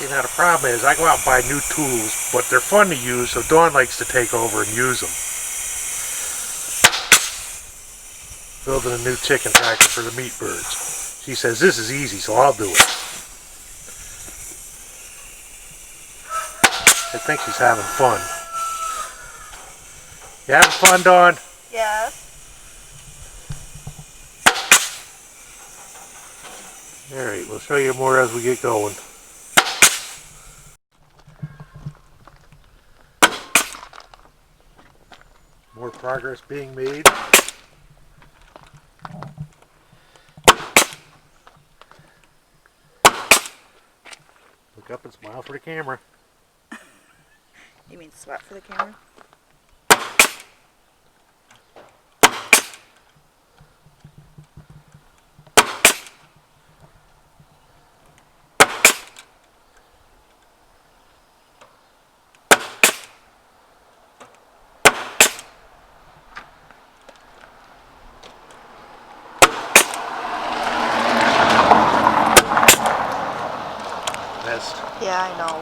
See, now the problem is I go out and buy new tools, but they're fun to use, so Dawn likes to take over and use them. Building a new chicken tractor for the meat birds. She says this is easy, so I'll do it. I think she's having fun. You having fun, Dawn? Yes. Alright, we'll show you more as we get going. More progress being made. Look up and smile for the camera. You mean sweat for the camera? Yeah, I know.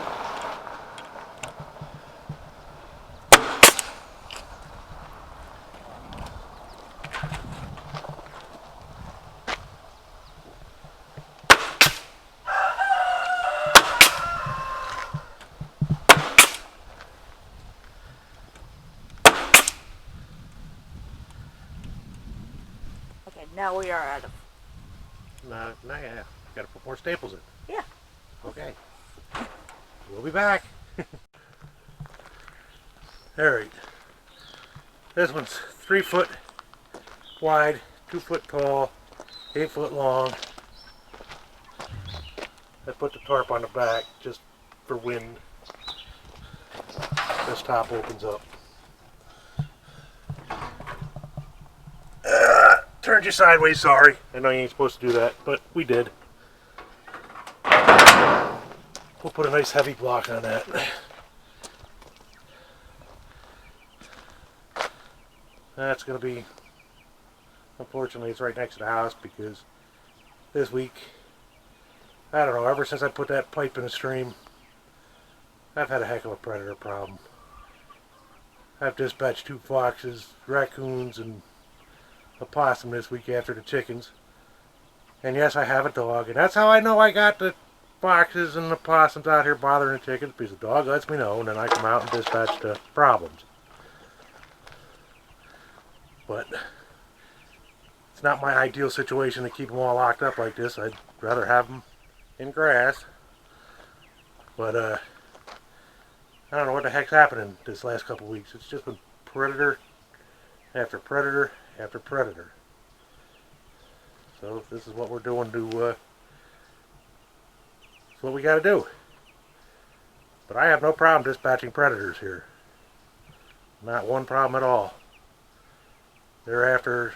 Okay, now we are out of... Now you gotta put more staples in. Yeah. Okay. We'll be back. Alright. This one's 3 foot wide, 2 foot tall, 8 foot long. I put the tarp on the back just for wind. This top opens up. Turned you sideways, sorry. I know you ain't supposed to do that, but we did. We'll put a nice heavy block on that. That's going to be, unfortunately, it's right next to the house because this week, I don't know, ever since I put that pipe in the stream, I've had a heck of a predator problem. I've dispatched 2 foxes, raccoons, and a possum this week after the chickens. And yes, I have a dog, and that's how I know I got the foxes and the possums out here bothering the chickens, because the dog lets me know, and then I come out and dispatch the problems. But it's not my ideal situation to keep them all locked up like this. I'd rather have them in grass. But I don't know what the heck's happening this last couple of weeks. It's just been predator after predator after predator. So this is what we're doing to it's what we got to do. But I have no problem dispatching predators here. Not one problem at all. They're after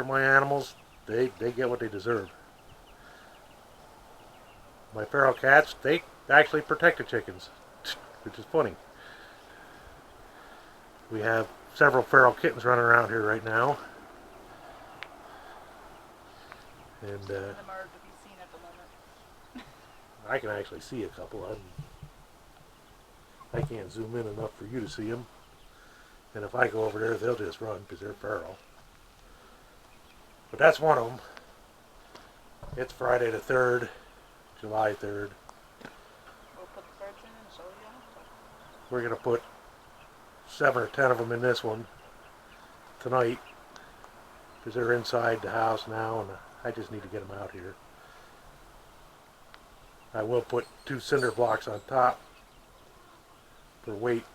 my animals. They get what they deserve. My feral cats, they actually protect the chickens, which is funny. We have several feral kittens running around here right now. And Some of them are to be seen at the moment. I can actually see a couple. I can't zoom in enough for you to see them. And if I go over there, they'll just run because they're feral. But that's one of them. It's Friday the 3rd, July 3rd. We'll put the birds in and show you. We're going to put 7 or 10 of them in this one tonight because they're inside the house now, and I just need to get them out here. I will put 2 cinder blocks on top for weight,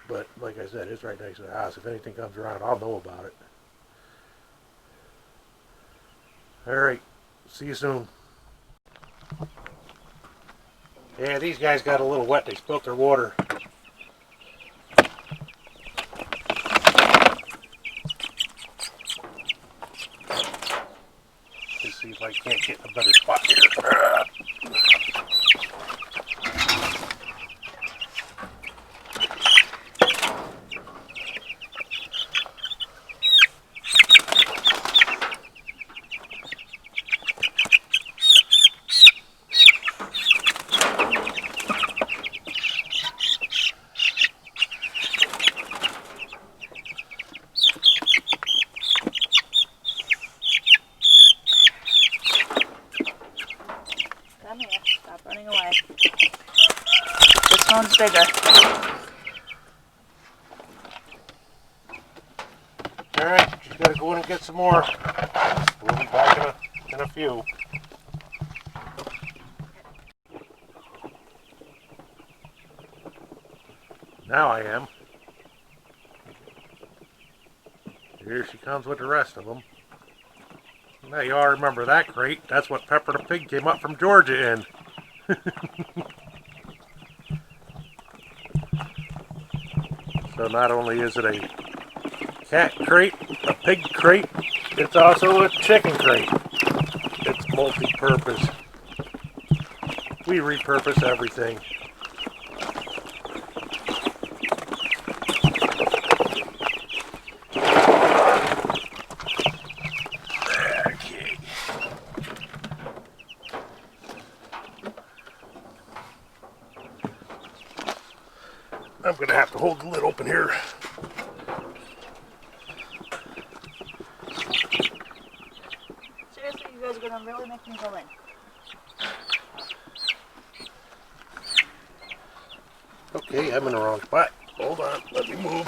but like I said, it's right next to the house. If anything comes around, I'll know about it. Alright, see you soon. Yeah, these guys got a little wet. They spilt their water. Let's see if I can't get in a better spot here. bigger. Alright, she's got to go in and get some more. We'll be back in a few. Now I am. Here she comes with the rest of them. Now you all remember that crate. That's what Pepper the Pig came up from Georgia in. So not only is it a cat crate, a pig crate, it's also a chicken crate. It's multi-purpose. We repurpose everything. Okay. I'm going to have to hold the lid open here. Seriously, you guys are gonna really make me go in. Okay, I'm in the wrong spot. Hold on, let me move.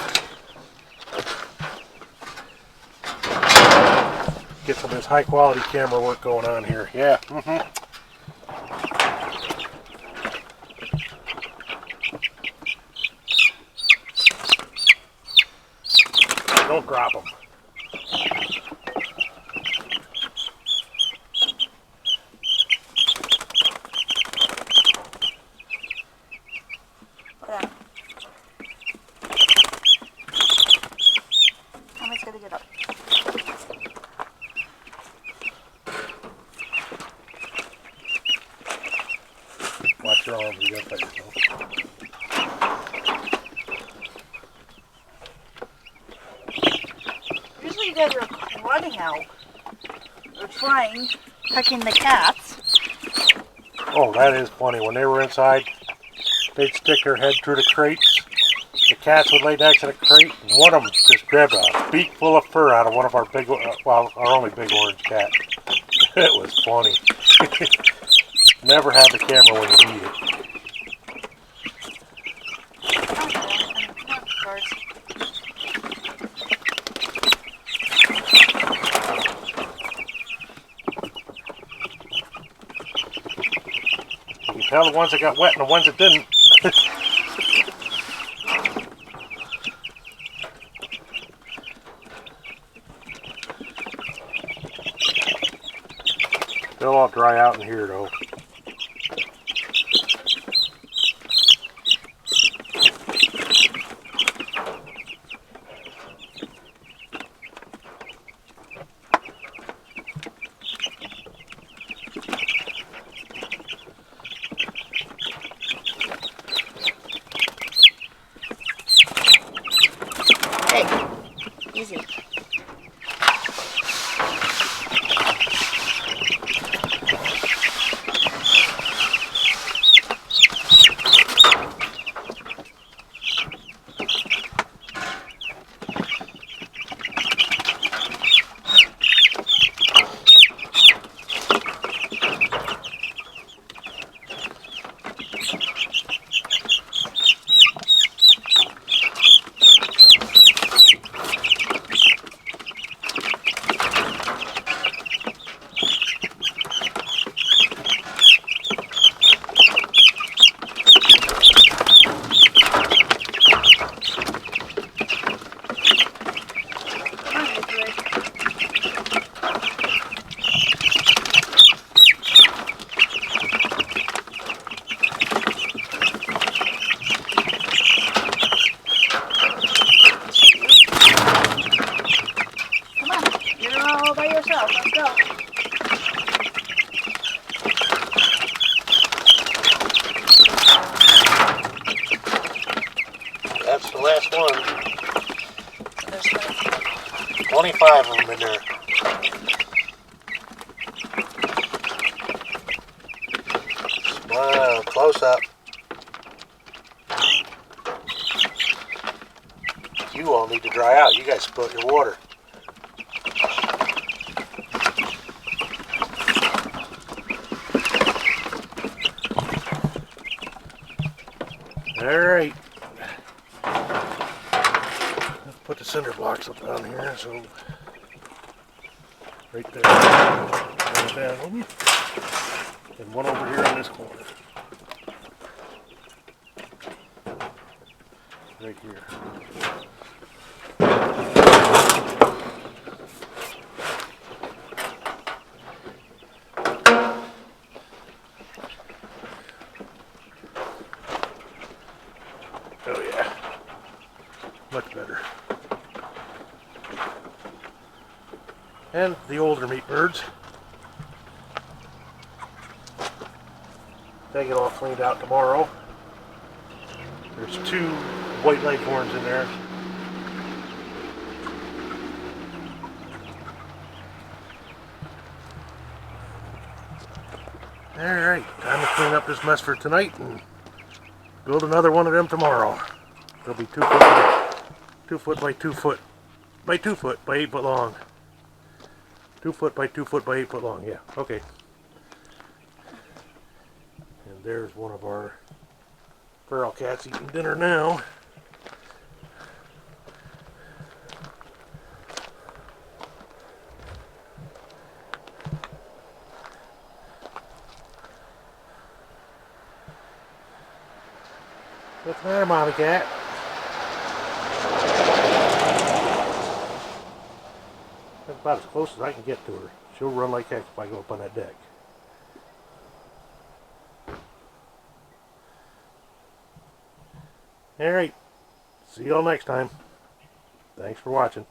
Get some of this high quality camera work going on here. Yeah, Don't drop them. Okay. Mommy's gonna get up. Watch your arms, you got that yourself. Usually you guys are running out. Or trying, pecking the cats. Oh, that is funny. When they were inside, they'd stick their head through the crates. The cats would lay next to the crate, and one of them just grabbed a beak full of fur out of one of our big, well, our only big orange cat. It was funny. Never have the camera when you need it. You can tell the ones that got wet and the ones that didn't. They'll all dry out in here though. Hey, easy. All by yourself. Let's go. That's the last one. There's 25 of them in there. Wow, close up. You all need to dry out. You guys spilt your water. Alright. Let's put the cinder blocks up down here, so right there. Right down. And one over here in this corner. Right here. Oh yeah. Much better. And the older meat birds. They get all cleaned out tomorrow. There's 2 white leghorns in there. Alright, time to clean up this mess for tonight and build another one of them tomorrow. They'll be 2 foot by 2 foot by 2 foot by 8 foot long. 2 foot by 2 foot by 8 foot long, yeah, okay. And there's one of our feral cats eating dinner now. What's the matter, mommy cat? That's about as close as I can get to her. She'll run like heck if I go up on that deck. Alright, see y'all next time. Thanks for watching.